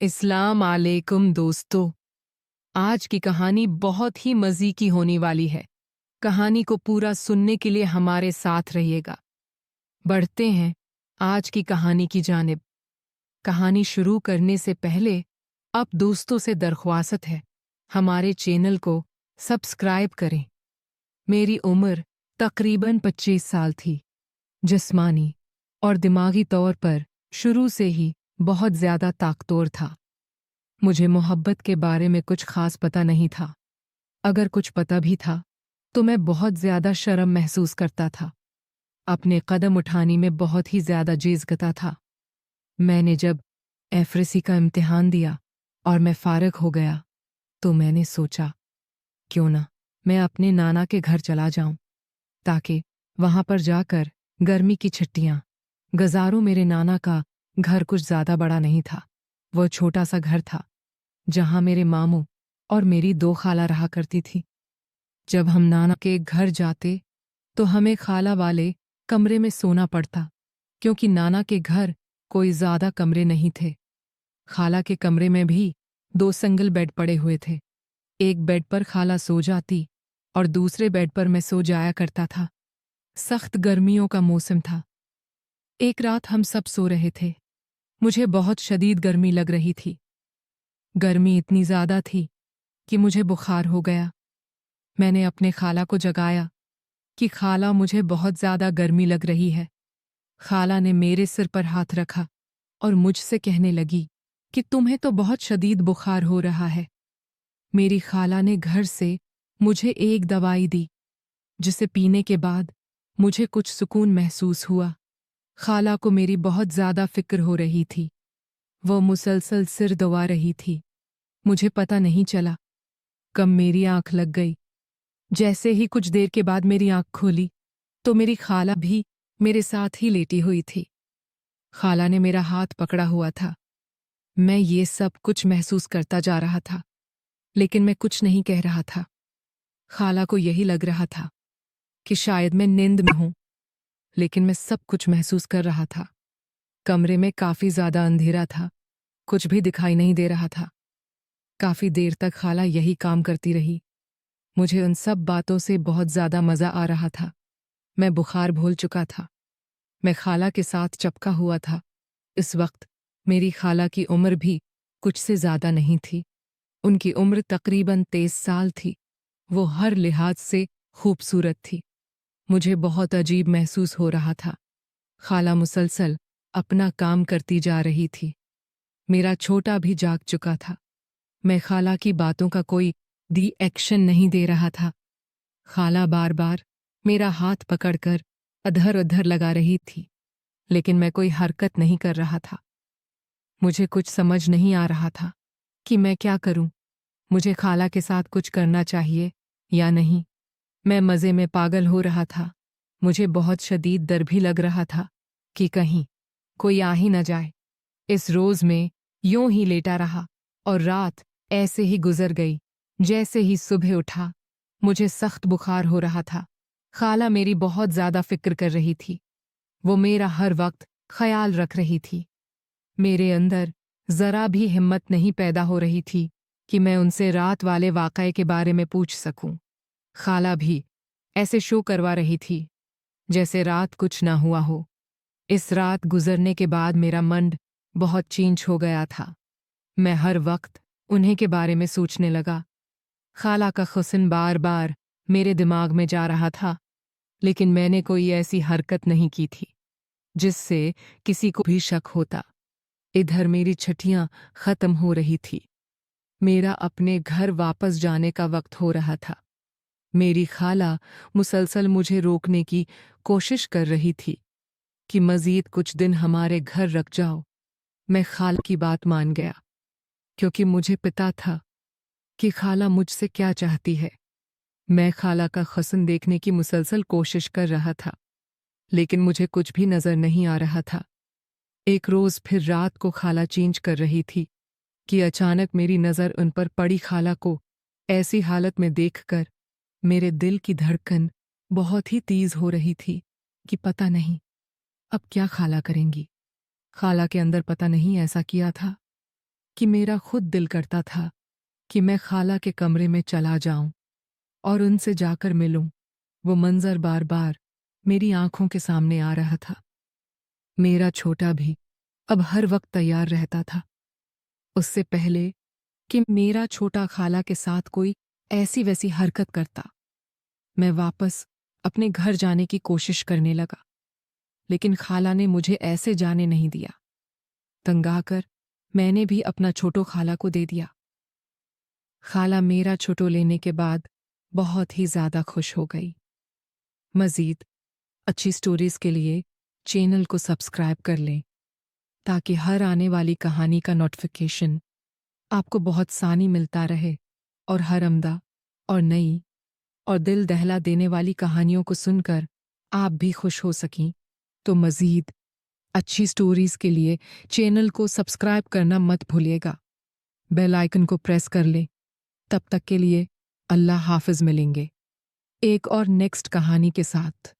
इस्लाम आलेकुम दोस्तों। आज की कहानी बहुत ही मज़े की होने वाली है। कहानी को पूरा सुनने के लिए हमारे साथ रहिएगा। बढ़ते हैं आज की कहानी की जानिब। कहानी शुरू करने से पहले अब दोस्तों से दरख्वास्त है, हमारे चैनल को सब्सक्राइब करें। मेरी उम्र तकरीबन 25 साल थी। जिस्मानी और दिमागी तौर पर शुरू से ही बहुत ज़्यादा ताकतवर था। मुझे मोहब्बत के बारे में कुछ खास पता नहीं था। अगर कुछ पता भी था तो मैं बहुत ज़्यादा शर्म महसूस करता था। अपने कदम उठाने में बहुत ही ज़्यादा झिझकता था। मैंने जब एफएससी का इम्तिहान दिया और मैं फारिग हो गया तो मैंने सोचा, क्यों ना मैं अपने नाना के घर चला जाऊं, ताकि वहां पर जाकर गर्मी की छुट्टियां गुजारूं। मेरे नाना का घर कुछ ज़्यादा बड़ा नहीं था। वो छोटा सा घर था जहां मेरे मामू और मेरी 2 खाला रहा करती थी। जब हम नाना के घर जाते तो हमें खाला वाले कमरे में सोना पड़ता, क्योंकि नाना के घर कोई ज़्यादा कमरे नहीं थे। खाला के कमरे में भी 2 सिंगल बेड पड़े हुए थे। एक बेड पर खाला सो जाती और दूसरे बेड पर मैं सो जाया करता था। सख्त गर्मियों का मौसम था। एक रात हम सब सो रहे थे। मुझे बहुत शदीद गर्मी लग रही थी। गर्मी इतनी ज़्यादा थी कि मुझे बुखार हो गया। मैंने अपने खाला को जगाया कि खाला, मुझे बहुत ज़्यादा गर्मी लग रही है। खाला ने मेरे सिर पर हाथ रखा और मुझसे कहने लगी कि तुम्हें तो बहुत शदीद बुखार हो रहा है। मेरी खाला ने घर से मुझे एक दवाई दी, जिसे पीने के बाद मुझे कुछ सुकून महसूस हुआ। खाला को मेरी बहुत ज़्यादा फिक्र हो रही थी। वो मुसलसल सिर दबा रही थी। मुझे पता नहीं चला कब मेरी आंख लग गई। जैसे ही कुछ देर के बाद मेरी आंख खोली तो मेरी खाला भी मेरे साथ ही लेटी हुई थी। खाला ने मेरा हाथ पकड़ा हुआ था। मैं ये सब कुछ महसूस करता जा रहा था, लेकिन मैं कुछ नहीं कह रहा था। खाला को यही लग रहा था कि शायद मैं नींद में हूं, लेकिन मैं सब कुछ महसूस कर रहा था। कमरे में काफ़ी ज़्यादा अंधेरा था, कुछ भी दिखाई नहीं दे रहा था। काफ़ी देर तक खाला यही काम करती रही। मुझे उन सब बातों से बहुत ज़्यादा मज़ा आ रहा था। मैं बुखार भूल चुका था। मैं खाला के साथ चपका हुआ था। इस वक्त मेरी खाला की उम्र भी कुछ से ज़्यादा नहीं थी। उनकी उम्र तकरीबन 23 साल थी। वो हर लिहाज से खूबसूरत थी। मुझे बहुत अजीब महसूस हो रहा था। खाला मुसलसल अपना काम करती जा रही थी। मेरा छोटा भी जाग चुका था। मैं खाला की बातों का कोई एक्शन नहीं दे रहा था। खाला बार बार मेरा हाथ पकड़कर अधर अधर लगा रही थी, लेकिन मैं कोई हरकत नहीं कर रहा था। मुझे कुछ समझ नहीं आ रहा था कि मैं क्या करूं। मुझे खाला के साथ कुछ करना चाहिए या नहीं। मैं मज़े में पागल हो रहा था। मुझे बहुत शदीद डर भी लग रहा था कि कहीं कोई आ ही न जाए। इस रोज़ में यूं ही लेटा रहा और रात ऐसे ही गुजर गई। जैसे ही सुबह उठा, मुझे सख्त बुखार हो रहा था। खाला मेरी बहुत ज़्यादा फिक्र कर रही थी। वो मेरा हर वक्त ख्याल रख रही थी। मेरे अंदर ज़रा भी हिम्मत नहीं पैदा हो रही थी कि मैं उनसे रात वाले वाक़ये के बारे में पूछ सकूं। खाला भी ऐसे शो करवा रही थी जैसे रात कुछ ना हुआ हो। इस रात गुजरने के बाद मेरा मन बहुत चेंज हो गया था। मैं हर वक्त उन्हें के बारे में सोचने लगा। खाला का हुस्न बार बार मेरे दिमाग में जा रहा था, लेकिन मैंने कोई ऐसी हरकत नहीं की थी जिससे किसी को भी शक होता। इधर मेरी छुट्टियां ख़त्म हो रही थी। मेरा अपने घर वापस जाने का वक्त हो रहा था। मेरी खाला मुसलसल मुझे रोकने की कोशिश कर रही थी कि मज़ीद कुछ दिन हमारे घर रख जाओ। मैं खाला की बात मान गया, क्योंकि मुझे पता था कि खाला मुझसे क्या चाहती है। मैं खाला का हुस्न देखने की मुसलसल कोशिश कर रहा था, लेकिन मुझे कुछ भी नज़र नहीं आ रहा था। एक रोज़ फिर रात को खाला चेंज कर रही थी कि अचानक मेरी नज़र उन पर पड़ी। खाला को ऐसी हालत में देखकर मेरे दिल की धड़कन बहुत ही तेज़ हो रही थी कि पता नहीं अब क्या खाला करेंगी। खाला के अंदर पता नहीं ऐसा किया था कि मेरा खुद दिल करता था कि मैं खाला के कमरे में चला जाऊं और उनसे जाकर मिलूं। वो मंजर बार बार मेरी आंखों के सामने आ रहा था। मेरा छोटा भी अब हर वक्त तैयार रहता था, उससे पहले कि मेरा छोटा खाला के साथ कोई ऐसी वैसी हरकत करता। मैं वापस अपने घर जाने की कोशिश करने लगा, लेकिन खाला ने मुझे ऐसे जाने नहीं दिया। तंग आकर मैंने भी अपना छोटो खाला को दे दिया। खाला मेरा छोटो लेने के बाद बहुत ही ज़्यादा खुश हो गई। मज़ीद अच्छी स्टोरीज़ के लिए चैनल को सब्सक्राइब कर लें ताकि हर आने वाली कहानी का नोटिफिकेशन आपको बहुत सानी मिलता रहे और हर अमदा और नई और दिल दहला देने वाली कहानियों को सुनकर आप भी खुश हो सकें। तो मज़ीद अच्छी स्टोरीज़ के लिए चैनल को सब्सक्राइब करना मत भूलिएगा। बेल आइकन को प्रेस कर लें। तब तक के लिए अल्लाह हाफ़िज़। मिलेंगे एक और नेक्स्ट कहानी के साथ।